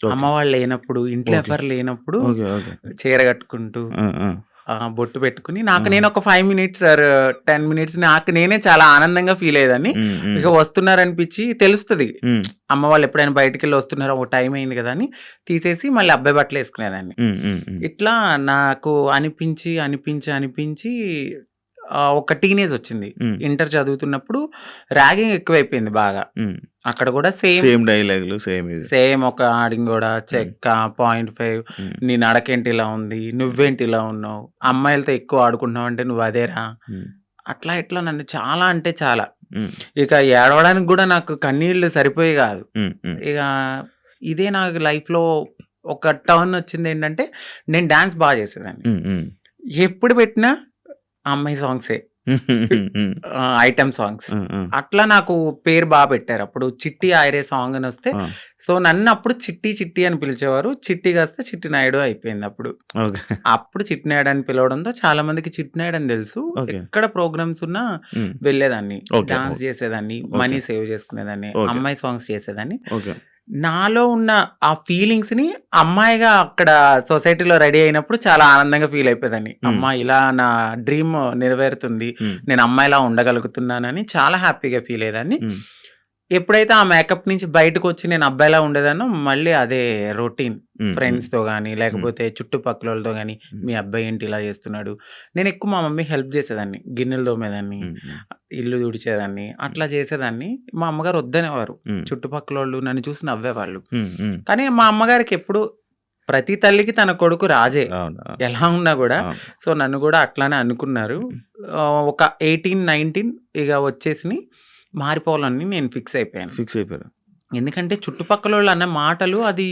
అమ్మ ఓకే. వాళ్ళు లేనప్పుడు, ఇంట్లో ఓకే. ఎవరు లేనప్పుడు ఓకే. ఓకే. చీర కట్టుకుంటూ ఆ! ఆ! బొట్టు పెట్టుకొని నాకు ఆ! నేను ఒక 5 మినిట్స్ ఆర్ 10 మినిట్స్ నాకు నేనే చాలా ఆనందంగా ఫీల్ అయ్యేదాన్ని. హ్మ్. హ్మ్. ఇక వస్తున్నారనిపించి తెలుస్తది. హ్మ్. అమ్మ వాళ్ళు ఎప్పుడైనా బయటికెళ్ళి వస్తున్నారో ఓ టైం అయింది కదా అని తీసేసి మళ్ళీ అబ్బాయి బట్టలేసుకునేదాన్ని. హ్మ్. హ్మ్. హ్మ్. ఇట్లా నాకు అనిపించి ఒక టీనేజ్ వచ్చింది. హ్మ్. ఇంటర్ చదువుతున్నప్పుడు ర్యాగింగ్ ఎక్కువైపోయింది బాగా. హ్మ్. అక్కడ కూడా సేమ్, సేమ్ డైలాగులు సేమ్ ఇది. సేమ్ ఒక ఆడింగోడ, హ్మ్. చెక్క, 0.5 హ్మ్. నీ నడకేంటి ఇలా ఉంది, నువ్వేంటి ఇలా ఉన్నావు, అమ్మాయిలతో ఎక్కువ ఆడుకుంటున్నావు అంటే నువ్వు అదేరా. హ్మ్. అట్లా ఇట్లా నన్ను చాలా అంటే చాలా. హ్మ్. ఇక ఏడవడానికి గూడా నాకు కన్నీళ్ళు సరిపోయేవి గాదు. హ్మ్. హ్మ్. ఇక ఇదే నాకు లైఫ్‌లో ఒక టర్న్ వచ్చిందేంటంటే, నేను డాన్స్ బా చేసేదాన్ని. హ్మ్. హ్మ్. ఎప్పుడు పెట్టినా అమ్మాయి సాంగ్సే. హ్మ్. Item songs. ఆ! ఆ! అట్లా నాకు పేరు బా పెట్టారు. అప్పుడు 'చిట్టి ఆయరే' సాంగ్ అనొస్తే, ఆ! సో నన్నప్పుడు చిట్టి చిట్టి అని పిలిచేవారు. చిట్టి కాస్త చిట్టి నాయుడు అయిపోయిందప్పుడు. ఓకే. అప్పుడు చిట్టి నాయుడు అని పిలవడంతో చాలా మందికి చిట్టి నాయుడు అని తెలుసు. ఓకే. ఎక్కడ ప్రోగ్రామ్స్ ఉన్నా హ్మ్. వెళ్ళేదాన్ని. ఓకే. Dance okay. చేసేదాన్ని. ఓకే. మనీ సేవ్ చేసుకునేదాన్ని. ఓకే. అమ్మాయి సాంగ్స్ చేసేదాన్ని. ఓకే. నాలో ఉన్న ఆ ఫీలింగ్స్‌ని అమ్మాయిగా అక్కడ సొసైటీలో రెడీ అయినప్పుడు చాలా ఆనందంగా ఫీల్ అయిపోయేదాన్ని. హ్మ్. అమ్మా! ఇలా నా డ్రీమ్ నెరవేరుతుంది. హ్మ్. నేను అమ్మాయిలా ఉండగలుగుతున్నానని చాలా హ్యాపీగా ఫీల్ అయ్యేదాన్ని. హ్మ్. ఎప్పుడైతే ఆ మేకప్ నుంచి బయటకొచ్చి నేను అబ్బాయిలా ఉండేదాన్నో మళ్ళీ అదే రొటీన్. హ్మ్. హ్మ్. ఫ్రెండ్స్‌తో గాని, హ్మ్. లేకపోతే చుట్టుపక్కలోళ్ళతో గాని, హ్మ్. మీ అబ్బాయి ఏంటి ఇలా చేస్తున్నాడు? నేనెక్కువ మా మమ్మీకి హెల్ప్ చేసేదాన్ని. గిన్నెలు తోమేదాన్ని, హ్మ్. హ్మ్. ఇల్లు తుడిచేదాన్ని. హ్మ్. అట్లా చేసేదాన్ని. మా అమ్మగారు వద్దనేవారు. హ్మ్. చుట్టుపక్కలోళ్ళు నన్ను చూసి నవ్వేవాళ్ళు. హ్మ్. హ్మ్. కానీ మా అమ్మగారికెప్పుడు ప్రతి తల్లికి తన కొడుకు రాజే. అవును. అవును. ఎలా ఉన్నా గూడా. అవును. సో, నన్ను గూడా అట్లానే అనుకున్నారు. హ్మ్. ఒక 18, 19 ఇగ వచ్చేసినియి. మారిపోవాలని నేను ఫిక్స్ అయిపోయాను. ఫిక్స్ అయిపోయారు. ఎందుకంటే చుట్టుపక్కలోళ్ళు అన్న మాటలు అది